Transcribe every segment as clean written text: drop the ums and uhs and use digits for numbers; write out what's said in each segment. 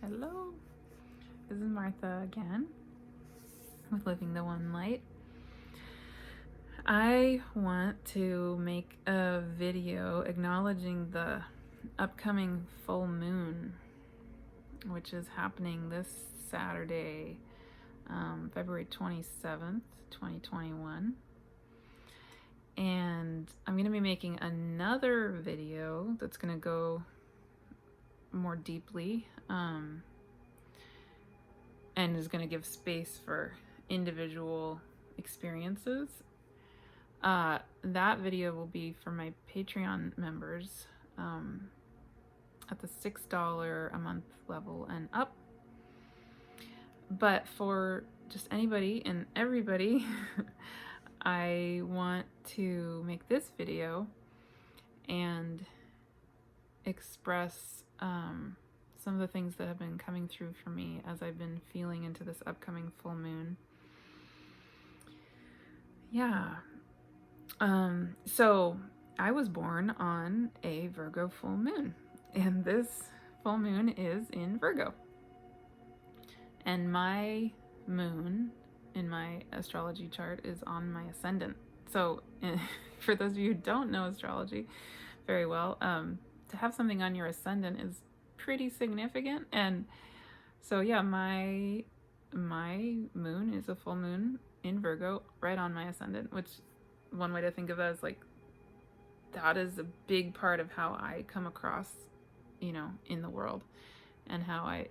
Hello, this is Martha again with Living the One Light. I want to make a video acknowledging the upcoming full moon, which is happening this Saturday, February 27th, 2021. And I'm going to be making another video that's going to go more deeply and is going to give space for individual experiences. That video will be for my Patreon members at the $6 a month level and up. But for just anybody and everybody, I want to make this video and express some of the things that have been coming through for me as I've been feeling into this upcoming full moon. Yeah. So I was born on a Virgo full moon, and this full moon is in Virgo. And my moon in my astrology chart is on my ascendant. So for those of you who don't know astrology very well, to have something on your ascendant is pretty significant. And so yeah, my moon is a full moon in Virgo right on my ascendant, which one way to think of that is like, that is a big part of how I come across, in the world, and how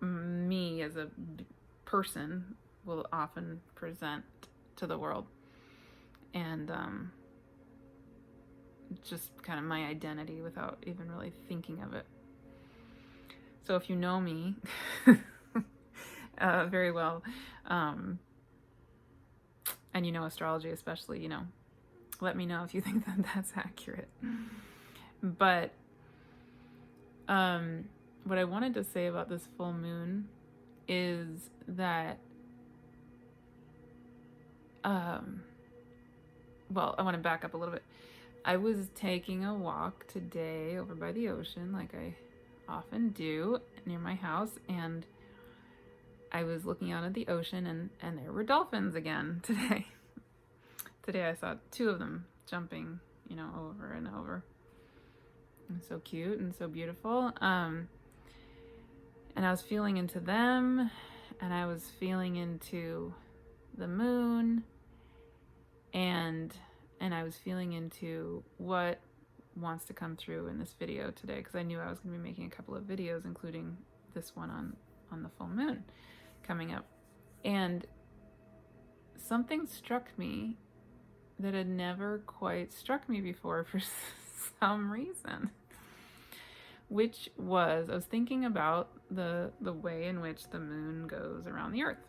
me as a person will often present to the world. And just kind of my identity without even really thinking of it. So if you know me very well, and you know astrology especially, let me know if you think that that's accurate. But what I wanted to say about this full moon is that well, I want to back up a little bit. I was taking a walk today over by the ocean, like I often do, near my house, and I was looking out at the ocean, and there were dolphins again today. Today I saw two of them jumping, over and over. And so cute and so beautiful. And I was feeling into them, and I was feeling into the moon, and I was feeling into what wants to come through in this video today, because I knew I was going to be making a couple of videos, including this one on the full moon coming up. And something struck me that had never quite struck me before for some reason, which was, I was thinking about the way in which the moon goes around the earth.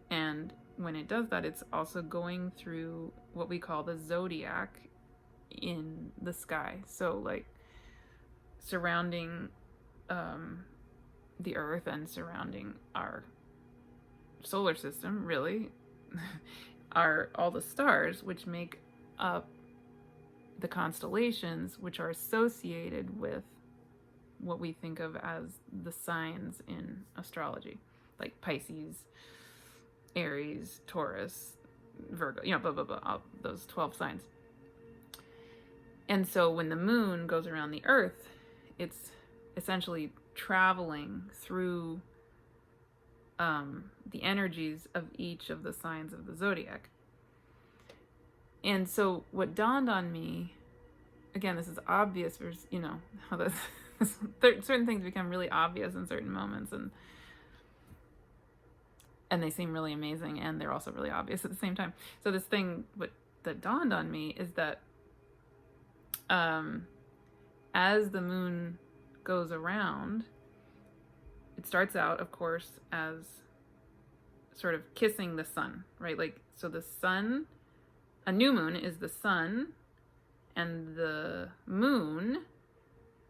And when it does that, it's also going through what we call the zodiac in the sky. So like surrounding the earth and surrounding our solar system, really, are all the stars, which make up the constellations, which are associated with what we think of as the signs in astrology, like Pisces, Aries, Taurus, Virgo, blah, blah, blah, all those 12 signs. And so when the moon goes around the earth, it's essentially traveling through the energies of each of the signs of the zodiac. And so what dawned on me, again, this is obvious, how certain things become really obvious in certain moments, and they seem really amazing, and they're also really obvious at the same time. So this thing that dawned on me is that as the moon goes around, it starts out, of course, as sort of kissing the sun, right? Like, so the sun, a new moon is the sun and the moon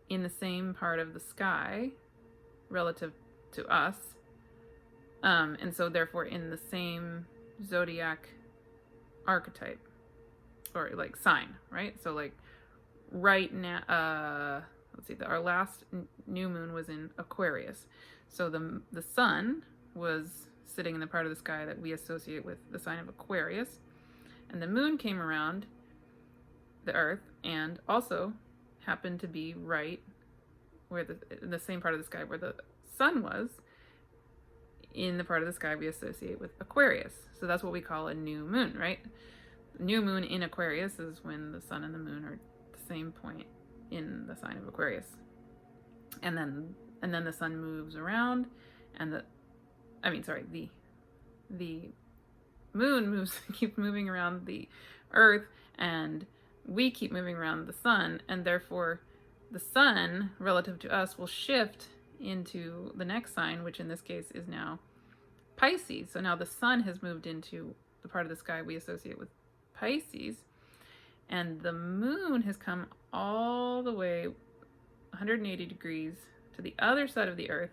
in the same part of the sky relative to us. And so therefore in the same zodiac archetype or like sign, right? So like right now, let's see, our last new moon was in Aquarius. So the sun was sitting in the part of the sky that we associate with the sign of Aquarius, and the moon came around the earth and also happened to be right where the same part of the sky where the sun was, in the part of the sky we associate with Aquarius. So that's what we call a new moon, right? New moon in Aquarius is when the sun and the moon are at the same point in the sign of Aquarius. And then the sun moves around, and the moon keeps moving around the earth, and we keep moving around the sun, and therefore the sun relative to us will shift into the next sign, which in this case is now Pisces. So now the sun has moved into the part of the sky we associate with Pisces, and the moon has come all the way 180 degrees to the other side of the earth,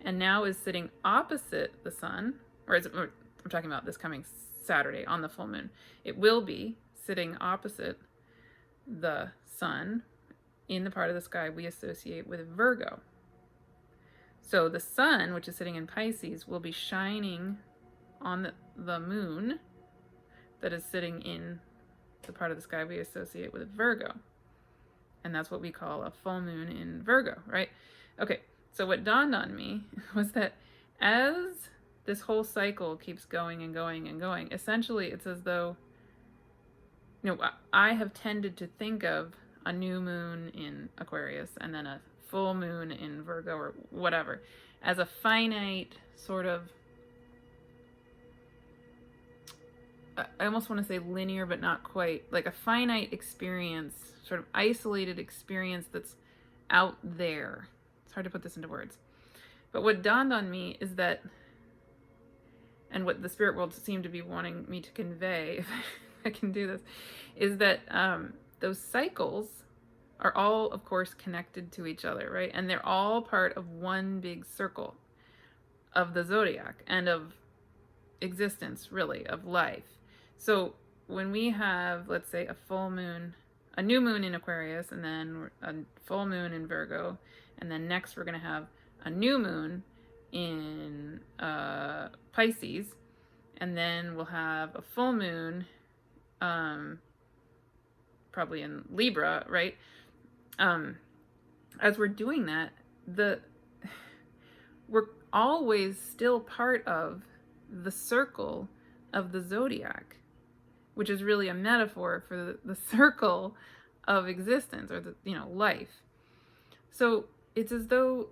and now is sitting opposite the sun, or I'm talking about this coming Saturday on the full moon. It will be sitting opposite the sun in the part of the sky we associate with Virgo. So the sun, which is sitting in Pisces, will be shining on the moon that is sitting in the part of the sky we associate with Virgo. And that's what we call a full moon in Virgo, right? Okay, so what dawned on me was that as this whole cycle keeps going and going and going, essentially it's as though, I have tended to think of a new moon in Aquarius and then a full moon in Virgo or whatever as a finite sort of, I almost want to say linear, but not quite, like a finite experience, sort of isolated experience that's out there. It's hard to put this into words. But what dawned on me is that, and what the spirit world seemed to be wanting me to convey, if I can do this, is that those cycles are all, of course, connected to each other, right? And they're all part of one big circle of the zodiac and of existence, really, of life. So when we have, let's say, a new moon in Aquarius, and then a full moon in Virgo, and then next we're going to have a new moon in Pisces, and then we'll have a full moon probably in Libra, right? As we're doing that, we're always still part of the circle of the zodiac, which is really a metaphor for the circle of existence, or life. So it's as though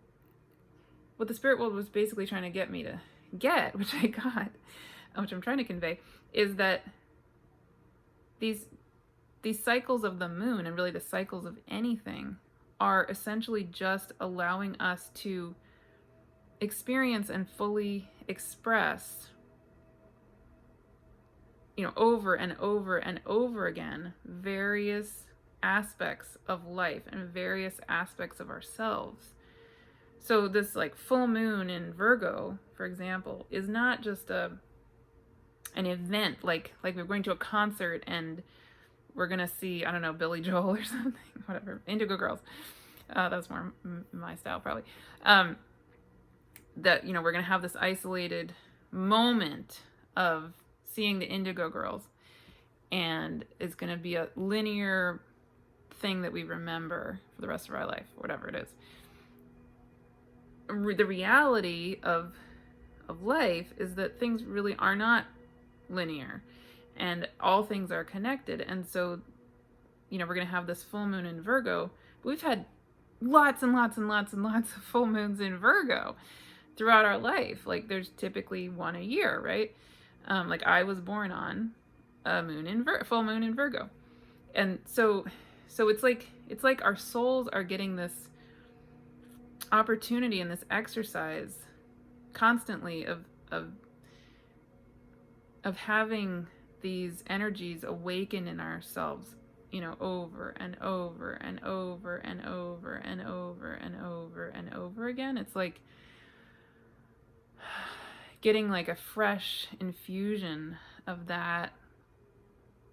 what the spirit world was basically trying to get me to get, which I got, which I'm trying to convey, is that these cycles of the moon, and really the cycles of anything, are essentially just allowing us to experience and fully express, over and over and over again, various aspects of life and various aspects of ourselves. So this full moon in Virgo, for example, is not just an event like we're going to a concert and we're gonna see, I don't know, Billy Joel or something, whatever, Indigo Girls. That's more my style, probably. That we're gonna have this isolated moment of seeing the Indigo Girls, and it's gonna be a linear thing that we remember for the rest of our life, whatever it is. The reality of life is that things really are not linear, and all things are connected. And so, we're going to have this full moon in Virgo. But we've had lots and lots and lots and lots of full moons in Virgo throughout our life. There's typically one a year, right? I was born on a full moon in Virgo. And so it's like our souls are getting this opportunity and this exercise constantly of having these energies awaken in ourselves, over and over and over and over and over and over and over again. It's like getting a fresh infusion of that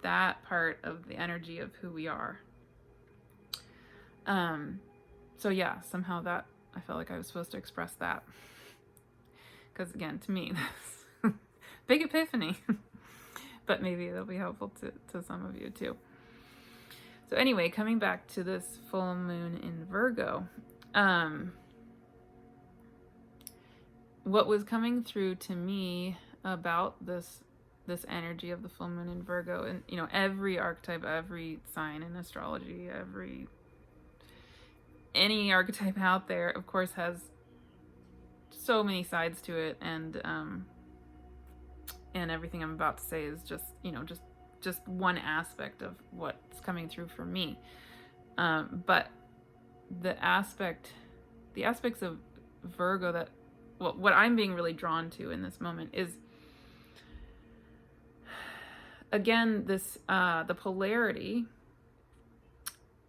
part of the energy of who we are. So yeah, somehow that I felt like I was supposed to express that, because again, to me, that's big epiphany. But maybe it'll be helpful to some of you too. So anyway, coming back to this full moon in Virgo, what was coming through to me about this energy of the full moon in Virgo, and you know, every archetype, every sign in astrology, any archetype out there, of course, has so many sides to it, and everything I'm about to say is just, you know, just one aspect of what's coming through for me. But the aspects of Virgo that, well, what I'm being really drawn to in this moment is, again, this the polarity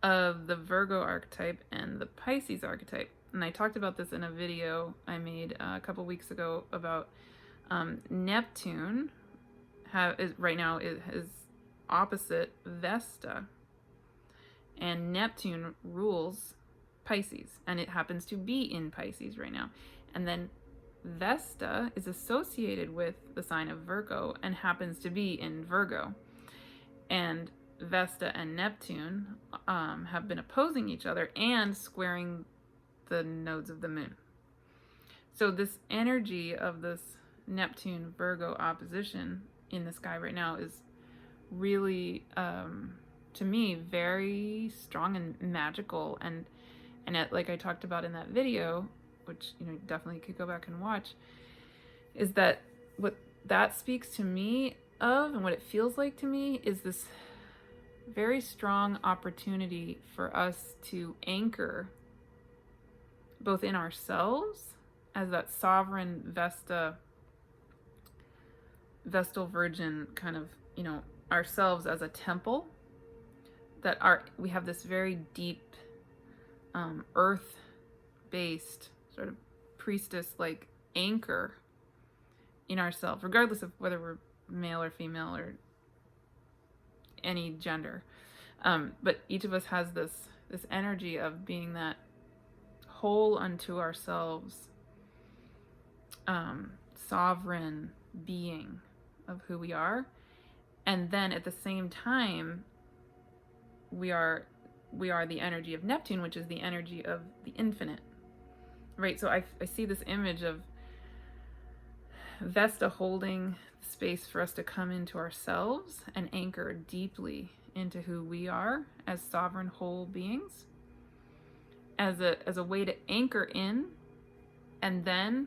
of the Virgo archetype and the Pisces archetype. And I talked about this in a video I made a couple weeks ago about Neptune right now is opposite Vesta, and Neptune rules Pisces, and it happens to be in Pisces right now. And then Vesta is associated with the sign of Virgo and happens to be in Virgo. And Vesta and Neptune have been opposing each other and squaring the nodes of the moon. So this energy of this Neptune Virgo opposition in the sky right now is really, to me, very strong and magical, and like I talked about in that video, which, you know, definitely could go back and watch, is that what that speaks to me of, and what it feels like to me, is this very strong opportunity for us to anchor both in ourselves as that sovereign Vestal Virgin kind of, you know, ourselves as a temple, that we have this very deep earth-based sort of priestess-like anchor in ourselves, regardless of whether we're male or female or any gender. But each of us has this energy of being that whole unto ourselves, sovereign being of who we are. And then at the same time, we are the energy of Neptune, which is the energy of the infinite, right? So I see this image of Vesta holding space for us to come into ourselves and anchor deeply into who we are as sovereign whole beings, as a way to anchor in and then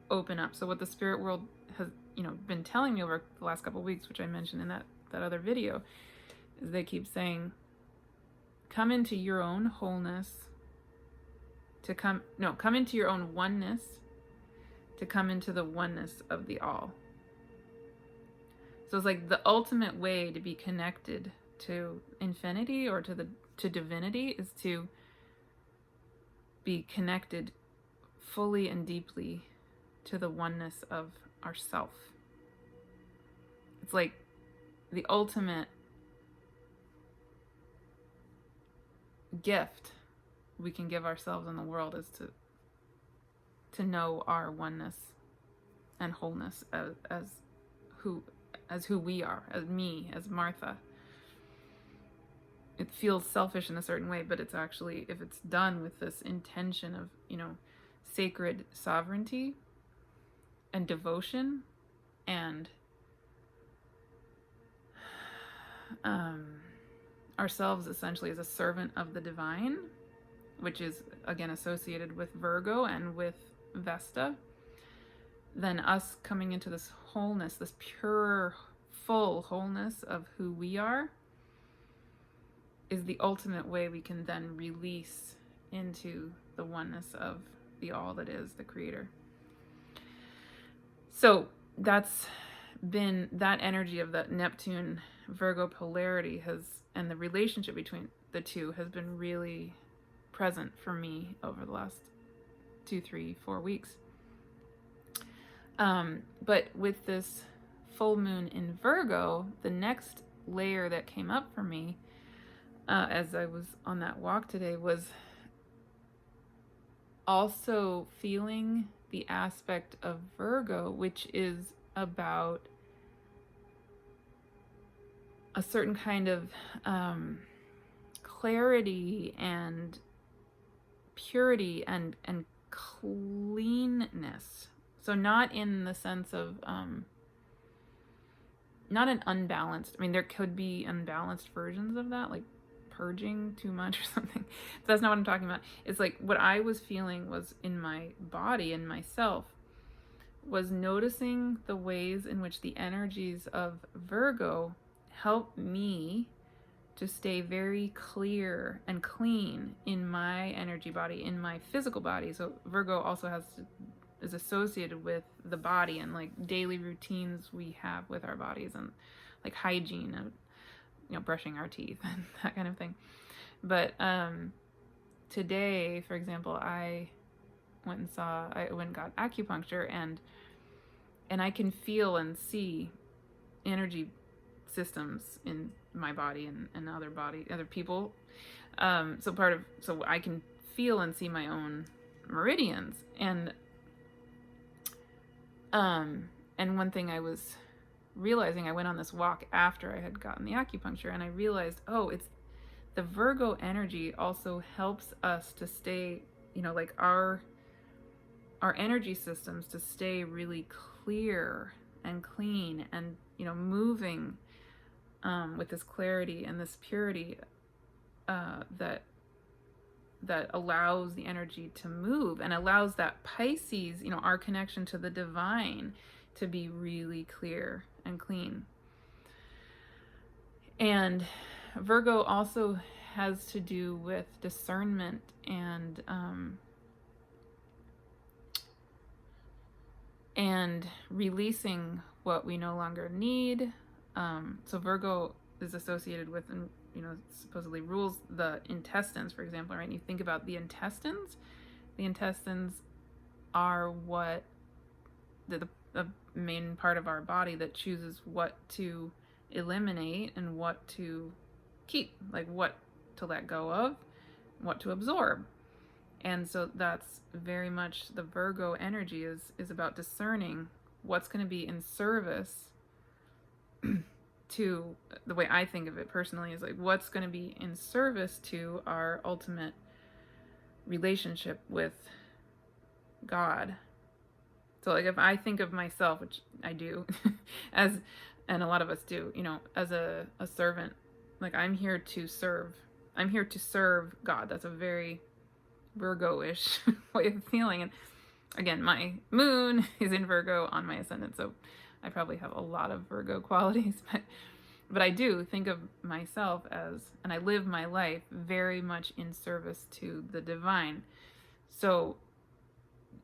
open up. So what the spirit world has, you know, been telling me over the last couple of weeks, which I mentioned in that other video, is they keep saying, come into your own wholeness, come into your own oneness, to come into the oneness of the all. So it's like the ultimate way to be connected to infinity or to divinity is to be connected fully and deeply to the oneness of ourself. It's like the ultimate gift we can give ourselves in the world is to know our oneness and wholeness as who we are, as me, as Martha. It feels selfish in a certain way, but it's actually, if it's done with this intention of, you know, sacred sovereignty and devotion and ourselves essentially as a servant of the divine, which is again associated with Virgo and with Vesta, then us coming into this wholeness, this pure, full wholeness of who we are, is the ultimate way we can then release into the oneness of the all that is, the creator. So that's been that energy of that Neptune Virgo polarity and the relationship between the two has been really present for me over the last 2, 3, 4 weeks. But with this full moon in Virgo, the next layer that came up for me as I was on that walk today was also feeling the aspect of Virgo, which is about a certain kind of clarity and purity and cleanness. So not in the sense of not an unbalanced, I mean, there could be unbalanced versions of that, like purging too much or something. But that's not what I'm talking about. It's like what I was feeling was in my body and myself, was noticing the ways in which the energies of Virgo help me to stay very clear and clean in my energy body, in my physical body. So Virgo also is associated with the body and like daily routines we have with our bodies and like hygiene and, you know, brushing our teeth and that kind of thing. But today, for example, I went and got acupuncture, and I can feel and see energy systems in my body and other people. So I can feel and see my own meridians. And one thing I was realizing, I went on this walk after I had gotten the acupuncture, and I realized, oh, it's the Virgo energy also helps us to stay, you know, like our energy systems to stay really clear and clean and, you know, moving with this clarity and this purity that allows the energy to move and allows that Pisces, you know, our connection to the divine, to be really clear and clean. And Virgo also has to do with discernment and releasing what we no longer need. So Virgo is associated with, and, you know, supposedly rules the intestines, for example, right? And you think about the intestines are what the main part of our body that chooses what to eliminate and what to keep, like what to let go of, what to absorb. And so that's very much the Virgo energy is about discerning what's going to be in service to, the way I think of it personally, is like what's going to be in service to our ultimate relationship with God. So like if I think of myself, which I do, and a lot of us do, you know, as a servant, like I'm here to serve God. That's a very Virgo-ish way of feeling. And again, my moon is in Virgo on my ascendant, so I probably have a lot of Virgo qualities, but I do think of myself as, and I live my life very much in service to the divine. So,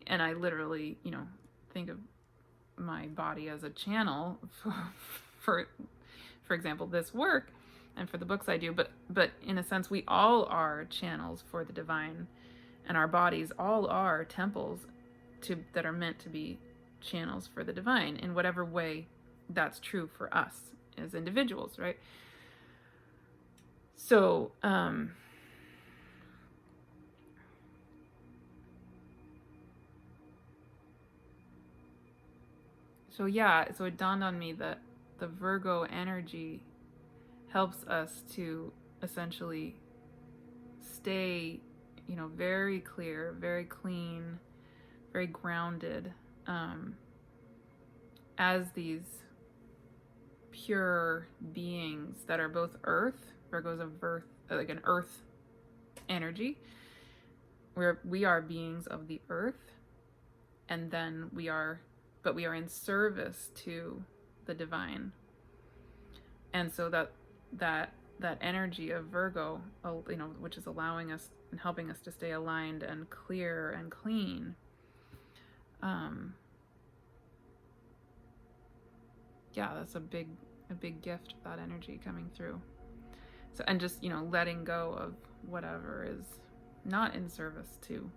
and I literally, you know, think of my body as a channel for example, this work and for the books I do, but in a sense, we all are channels for the divine, and our bodies all are temples that are meant to be channels for the divine in whatever way that's true for us as individuals, right? So so it dawned on me that the Virgo energy helps us to essentially stay, you know, very clear, very clean, very grounded, as these pure beings that are both earth. Virgo's a like an earth energy, where we are beings of the earth, and then we are in service to the divine. And so that energy of Virgo, you know, which is allowing us and helping us to stay aligned and clear and clean, that's a big gift, that energy coming through. So, and just, you know, letting go of whatever is not in service to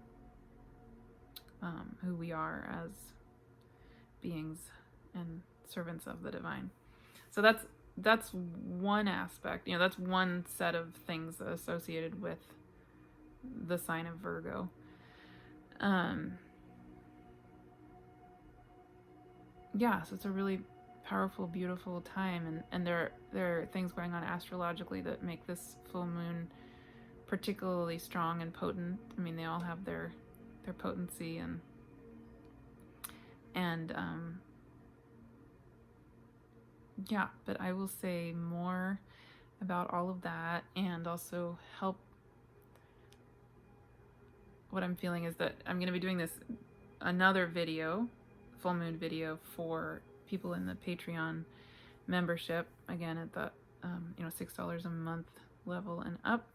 who we are as beings and servants of the divine. So that's one aspect, you know, that's one set of things associated with the sign of Virgo. Yeah, so it's a really powerful, beautiful time, and there are things going on astrologically that make this full moon particularly strong and potent. I mean, they all have their potency, and yeah, but I will say more about all of that, and also help. What I'm feeling is that I'm going to be doing another video, full moon video, for people in the Patreon membership, again at the $6 a month level and up.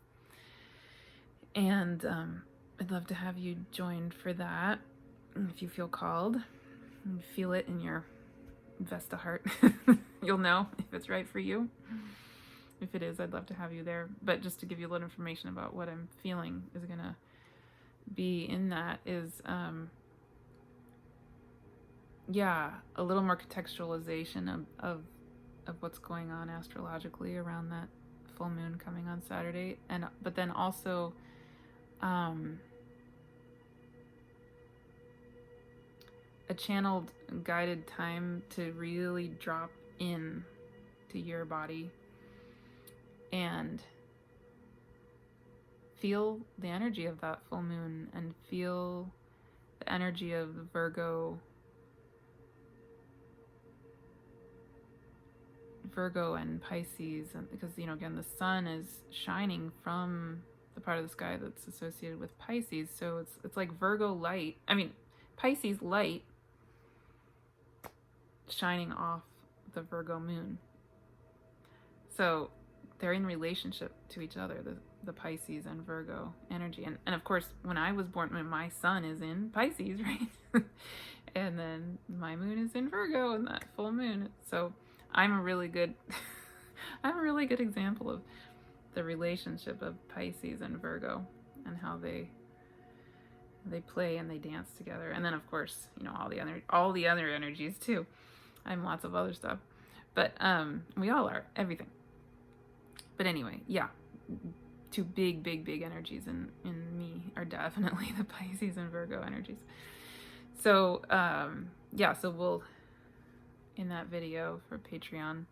And I'd love to have you join for that if you feel called and feel it in your Vesta heart. You'll know if it's right for you. If it is, I'd love to have you there. But just to give you a little information about what I'm feeling is going to be in that is a little more contextualization of what's going on astrologically around that full moon coming on Saturday, but then also a channeled guided time to really drop in to your body and feel the energy of that full moon, and feel the energy of the Virgo and Pisces, and because again, the sun is shining from the part of the sky that's associated with Pisces, so it's like Virgo light, Pisces light shining off the Virgo moon. So they're in relationship to each other, the Pisces and Virgo energy. And of course, when I was born, my sun is in Pisces, right? And then my moon is in Virgo in that full moon. So I'm a really good example of the relationship of Pisces and Virgo, and how they play and they dance together. And then of course, all the other energies too. I'm lots of other stuff. But we all are, everything. But anyway, yeah. Two big energies in me are definitely the Pisces and Virgo energies. So so we'll, in that video for Patreon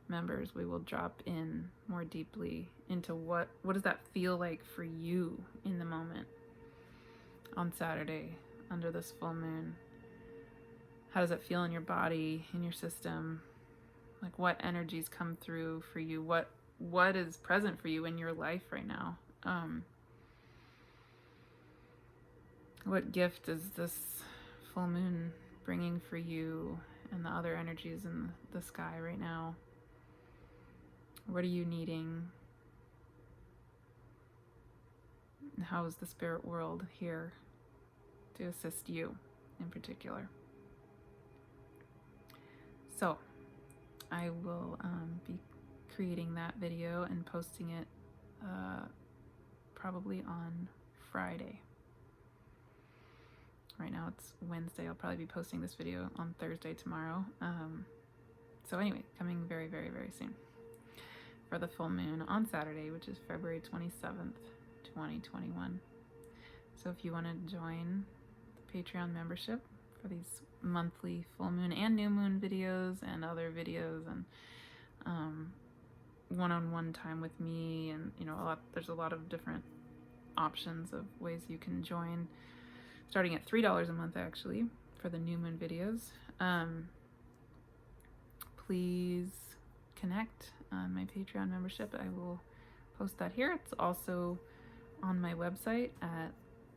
members, we will drop in more deeply into what does that feel like for you in the moment on Saturday under this full moon. How does it feel in your body, in your system? Like, what energies come through for you? What is present for you in your life right now? What gift is this full moon bringing for you and the other energies in the sky right now? What are you needing? And how is the spirit world here to assist you in particular? So I will be creating that video and posting it probably on Friday. Right now it's Wednesday. I'll probably be posting this video on Thursday tomorrow. So anyway, coming very, very, very soon for the full moon on Saturday, which is February 27th, 2021. So if you want to join the Patreon membership for these monthly full moon and new moon videos and other videos, and one-on-one time with me, and there's a lot of different options of ways you can join, starting at $3 a month actually for the new moon videos. Please connect on my Patreon membership. I will post that here. It's also on my website at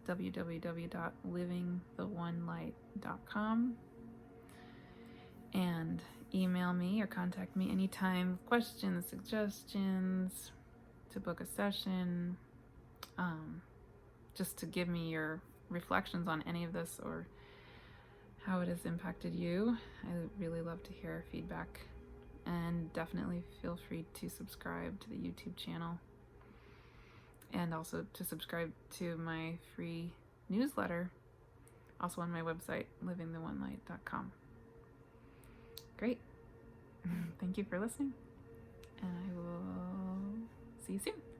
www.livingtheonelight.com, and email me or contact me anytime, questions, suggestions, to book a session, just to give me your reflections on any of this or how it has impacted you. I really love to hear feedback, and definitely feel free to subscribe to the YouTube channel, and also to subscribe to my free newsletter, also on my website, livingtheonelight.com. Great. Thank you for listening, and I will see you soon.